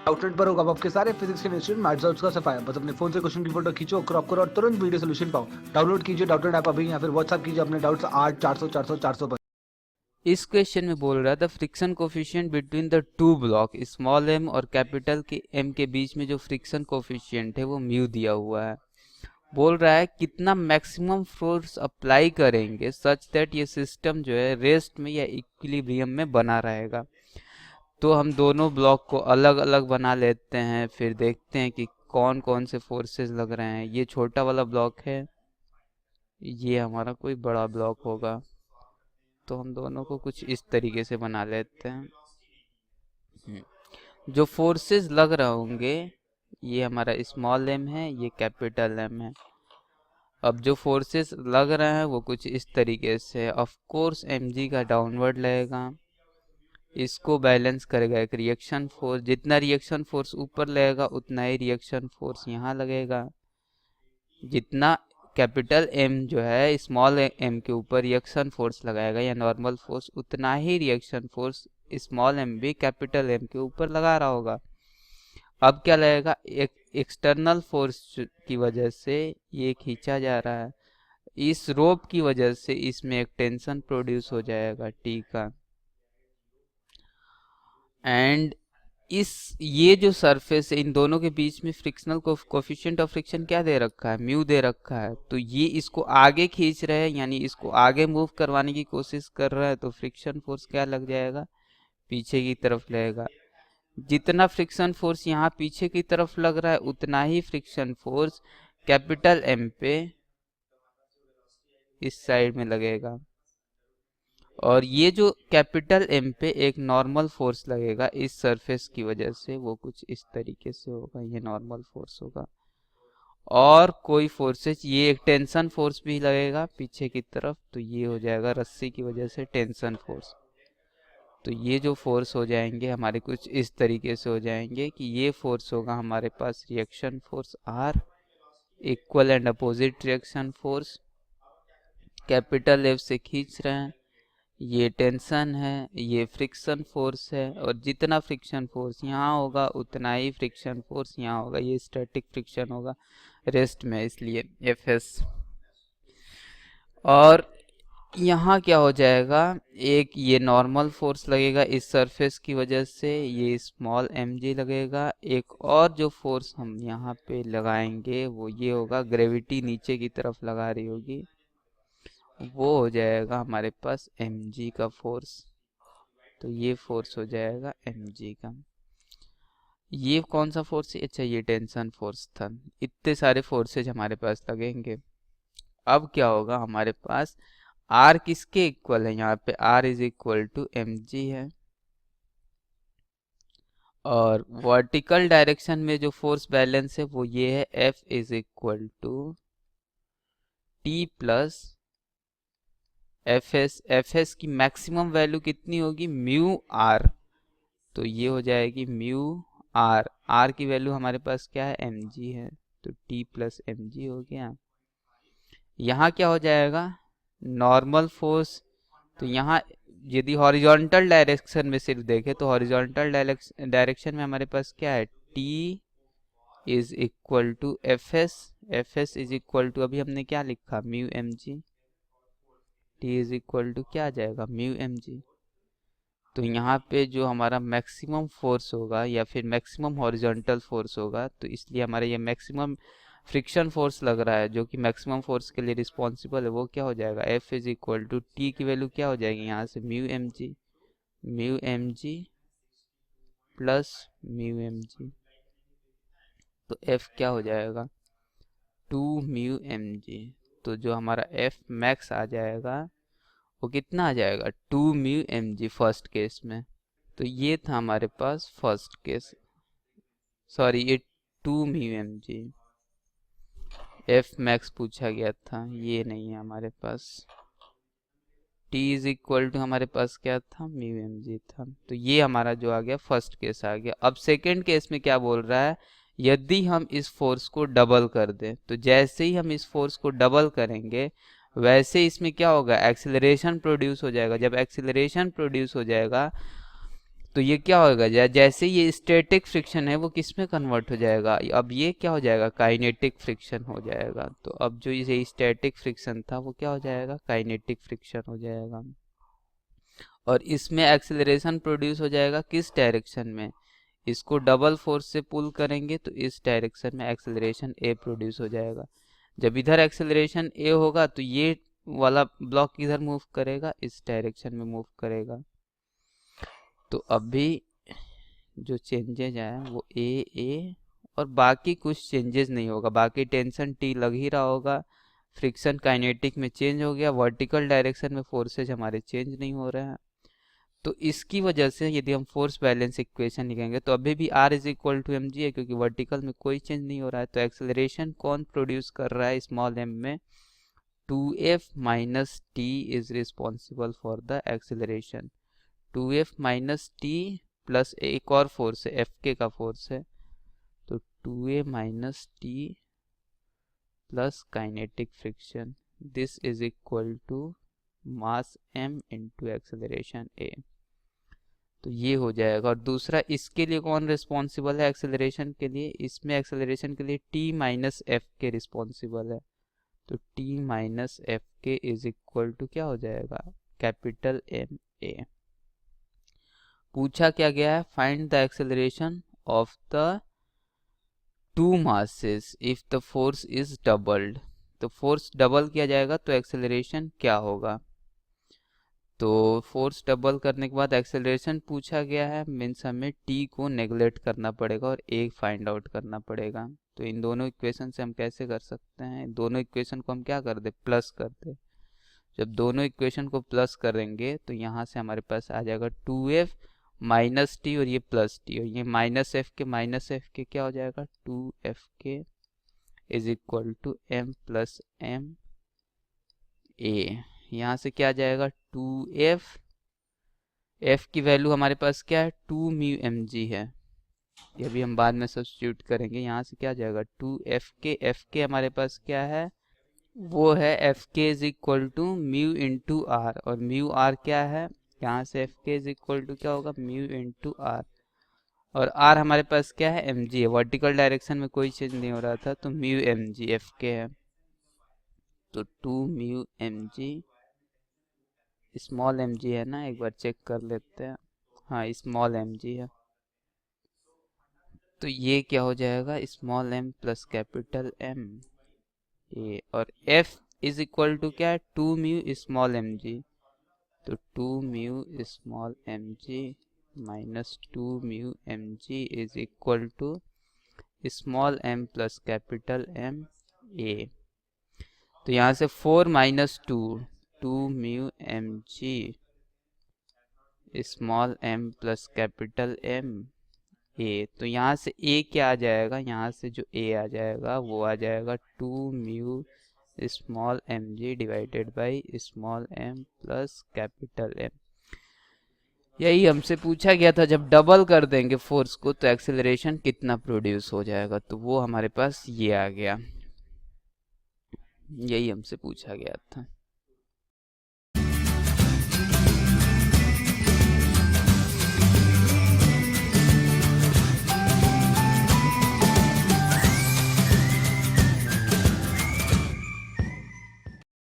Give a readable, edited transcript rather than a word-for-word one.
Outlet पर होगा आपके सारे फिजिक्स के इंस्टीट्यूट मैथ्स और उसका सफाया। बस अपने फोन से क्वेश्चन की फोटो खींचो, क्रॉप करो और तुरंत वीडियो सोल्यूशन पाओ। डाउनलोड कीजिए डाउटनेट ऐप अभी या फिर व्हाट्सएप कीजिए अपने डाउट्स 8 400 400 400 पर। इस क्वेश्चन में बोल रहा था friction coefficient between the two block small M और कैपिटल के एम के बीच में जो फ्रिक्शन कोफिशिएंट है वो म्यू दिया हुआ है। बोल रहा है कितना मैक्सिमम फोर्स अप्लाई करेंगे सच दैट ये सिस्टम जो है रेस्ट में या इक्विलिब्रियम में बना रहेगा। तो हम दोनों ब्लॉक को अलग अलग बना लेते हैं, फिर देखते हैं कि कौन कौन से फोर्सेस लग रहे हैं। ये छोटा वाला ब्लॉक है, ये हमारा कोई बड़ा ब्लॉक होगा। तो हम दोनों को कुछ इस तरीके से बना लेते हैं। जो फोर्सेस लग रहे होंगे ये हमारा स्मॉल एम है, ये कैपिटल एम है। अब जो फोर्सेस लग रहे हैं वो कुछ इस तरीके से, ऑफ कोर्स एम जी का डाउनवर्ड लगेगा, इसको बैलेंस करेगा एक रिएक्शन फोर्स। जितना रिएक्शन फोर्स ऊपर लगेगा उतना ही रिएक्शन फोर्स यहाँ लगेगा। जितना कैपिटल एम जो है स्मॉल एम के ऊपर रिएक्शन फोर्स लगाएगा या नॉर्मल फोर्स, उतना ही रिएक्शन फोर्स स्मॉल एम भी कैपिटल एम के ऊपर लगा रहा होगा। अब क्या लगेगा, एक एक्सटर्नल फोर्स की वजह से ये खींचा जा रहा है, इस रोप की वजह से इसमें एक टेंशन प्रोड्यूस हो जाएगा, टी का। एंड ये जो सरफेस है इन दोनों के बीच में फ्रिक्शनल कोफिशिएंट ऑफ फ्रिक्शन क्या दे रखा है, म्यू दे रखा है। तो ये इसको आगे खींच रहे हैं, यानी इसको आगे मूव करवाने की कोशिश कर रहा है, तो फ्रिक्शन फोर्स क्या लग जाएगा, पीछे की तरफ लगेगा। जितना फ्रिक्शन फोर्स यहाँ पीछे की तरफ लग रहा है उतना ही फ्रिक्शन फोर्स कैपिटल एम पे इस साइड में लगेगा। और ये जो कैपिटल एम पे एक नॉर्मल फोर्स लगेगा इस सरफेस की वजह से, वो कुछ इस तरीके से होगा, ये नॉर्मल फोर्स होगा। और कोई फोर्सेज, ये एक टेंशन फोर्स भी लगेगा पीछे की तरफ, तो ये हो जाएगा रस्सी की वजह से टेंशन फोर्स। तो ये जो फोर्स हो जाएंगे हमारे कुछ इस तरीके से हो जाएंगे कि ये फोर्स होगा हमारे पास reaction force R, equal and opposite reaction force, capital F से खींच रहे हैं, ये टेंशन है, ये फ्रिक्शन फोर्स है। और जितना फ्रिक्शन फोर्स यहाँ होगा उतना ही फ्रिक्शन फोर्स यहाँ होगा, ये स्टैटिक फ्रिक्शन होगा रेस्ट में, इसलिए एफ एस। और यहाँ क्या हो जाएगा, एक ये नॉर्मल फोर्स लगेगा इस सरफेस की वजह से, ये स्मॉल एम जी लगेगा। एक और जो फोर्स हम यहाँ पे लगाएंगे वो ये होगा, ग्रेविटी नीचे की तरफ लगा रही होगी, वो हो जाएगा हमारे पास एम जी का फोर्स। तो ये फोर्स हो जाएगा एम जी का। ये कौन सा फोर्स है, अच्छा ये टेंशन फोर्स था। इतने सारे फोर्सेज हमारे पास लगेंगे। अब क्या होगा, हमारे पास आर किसके इक्वल है, यहाँ पे R is equal to M G है। और वर्टिकल डायरेक्शन में जो फोर्स बैलेंस है वो ये है, F is equal to T plus F S. F S की मैक्सिमम वैल्यू कितनी होगी, म्यू आर। तो ये हो जाएगी म्यू आर, आर की वैल्यू हमारे पास क्या है, एम जी है, तो टी प्लस एम जी हो गया। यहाँ क्या हो जाएगा, नॉर्मल फोर्स। तो यहाँ यदि हॉरिजॉन्टल डायरेक्शन में सिर्फ देखें तो हॉरिजॉन्टल डायरेक्शन में हमारे पास क्या है, T is equal to F S. F S is equal to, अभी हमने क्या लिखा, mu M G. T is equal to क्या आ जाएगा, म्यू एम जी। तो यहाँ पे जो हमारा मैक्सिमम फोर्स होगा या फिर मैक्सिमम हॉरिजॉन्टल फोर्स होगा, तो इसलिए हमारा ये मैक्सिमम फ्रिक्शन फोर्स लग रहा है जो कि मैक्सिमम फोर्स के लिए रिस्पॉन्सिबल है, वो क्या हो जाएगा, F is equal to T की वैल्यू क्या हो जाएगी यहाँ से, mu M G. Mu M G plus mu M G, तो एफ क्या हो जाएगा, 2 म्यू एम जी। तो जो हमारा एफ मैक्स आ जाएगा वो कितना आ जाएगा, 2 mu M G first case में। तो ये था हमारे पास फर्स्ट केस, सॉरी ये 2 mu M G. F max पूछा गया था, ये नहीं है हमारे पास। टी इज इक्वल टू हमारे पास क्या था, म्यू एम जी था। तो ये हमारा जो आ गया फर्स्ट केस आ गया। अब सेकेंड केस में क्या बोल रहा है, यदि हम इस फोर्स को डबल कर दें, तो जैसे ही हम इस फोर्स को डबल करेंगे वैसे इसमें क्या होगा, एक्सेलरेशन प्रोड्यूस हो जाएगा। जब एक्सेलरेशन प्रोड्यूस हो जाएगा तो ये क्या होगा, जैसे ये स्टैटिक फ्रिक्शन है वो किस में कन्वर्ट हो जाएगा, अब ये क्या हो जाएगा, काइनेटिक फ्रिक्शन हो जाएगा। तो अब जो ये स्टैटिक फ्रिक्शन था वो क्या हो जाएगा, काइनेटिक फ्रिक्शन हो जाएगा। और इसमें एक्सेलरेशन प्रोड्यूस हो जाएगा किस डायरेक्शन में, इसको डबल फोर्स से पुल करेंगे तो इस डायरेक्शन में एक्सेलरेशन ए प्रोड्यूस हो जाएगा। जब इधर एक्सेलरेशन ए होगा तो ये वाला ब्लॉक किधर मूव करेगा, इस डायरेक्शन में मूव करेगा। तो अभी जो चेंजेज आए वो ए और बाकी कुछ चेंजेस नहीं होगा, बाकी टेंशन टी लग ही रहा होगा, फ्रिक्शन काइनेटिक में चेंज हो गया, वर्टिकल डायरेक्शन में फोर्सेज हमारे चेंज नहीं हो रहे हैं। तो इसकी वजह से यदि हम फोर्स बैलेंस इक्वेशन लिखेंगे तो अभी भी R is equal to M G है, क्योंकि वर्टिकल में कोई चेंज नहीं हो रहा है। तो एक्सेलरेशन कौन प्रोड्यूस कर रहा है स्मॉल m में, 2f minus T is responsible for the acceleration. 2f minus T plus एक और फोर्स है, Fk का फोर्स है, तो 2a minus T plus kinetic friction, this is equal to mass m into acceleration a। तो ये हो जाएगा। और दूसरा, इसके लिए कौन रिस्पॉन्सिबल है एक्सेलरेशन के लिए, इसमें एक्सेलरेशन के लिए t माइनस एफ के रिस्पॉन्सिबल है। तो t minus F K is equal to क्या हो जाएगा, कैपिटल एम ए। पूछा क्या गया है, find the acceleration of the two masses if the force is doubled. तो फोर्स डबल किया जाएगा तो एक्सेलरेशन क्या होगा। तो फोर्स डबल करने के बाद एक्सेलरेशन पूछा गया है, मीन्स हमें टी को नेगलेक्ट करना पड़ेगा और एक फाइंड आउट करना पड़ेगा। तो इन दोनों इक्वेशन से हम कैसे कर सकते हैं, दोनों इक्वेशन को हम क्या कर दे, प्लस कर दे। जब दोनों इक्वेशन को प्लस करेंगे तो यहाँ से हमारे पास आ जाएगा 2f माइनस टी और ये प्लस टी, और ये माइनस एफ के क्या हो जाएगा, 2f K is equal to m plus M A. यहाँ से क्या आ जाएगा, 2f, f की वैल्यू हमारे पास क्या है, 2 म्यू एम जी है, ये भी हम बाद में सब्स्टिट्यूट करेंगे। यहाँ से क्या आ जाएगा, 2f के हमारे पास क्या है, वो है F K is equal to mu into R, और म्यू आर क्या है, यहाँ से F K is equal to क्या होगा, म्यू इंटू आर, और आर हमारे पास क्या है, एम जी है, वर्टिकल डायरेक्शन में कोई चेंज नहीं हो रहा था, तो म्यू एम जी एफ के है, तो 2 mu M G, small M G है ना, एक बार चेक कर लेते हैं, हाँ स्मॉल एम जी है। तो ये क्या हो जाएगा, small M plus capital M A, और f इज इक्वल टू क्या है, 2 म्यू स्मॉल एम जी, तो 2 mu small M G minus 2 mu M G is equal to small m plus capital M A. तो यहाँ से 4 minus 2 mu M G small m plus capital M A. तो यहाँ से a क्या आ जाएगा, यहाँ से जो a आ जाएगा वो आ जाएगा 2 mu small M G divided by small m plus capital M। यही हमसे पूछा गया था, जब डबल कर देंगे फोर्स को तो एक्सेलरेशन कितना प्रोड्यूस हो जाएगा, तो वो हमारे पास ये आ गया, यही हमसे पूछा गया था।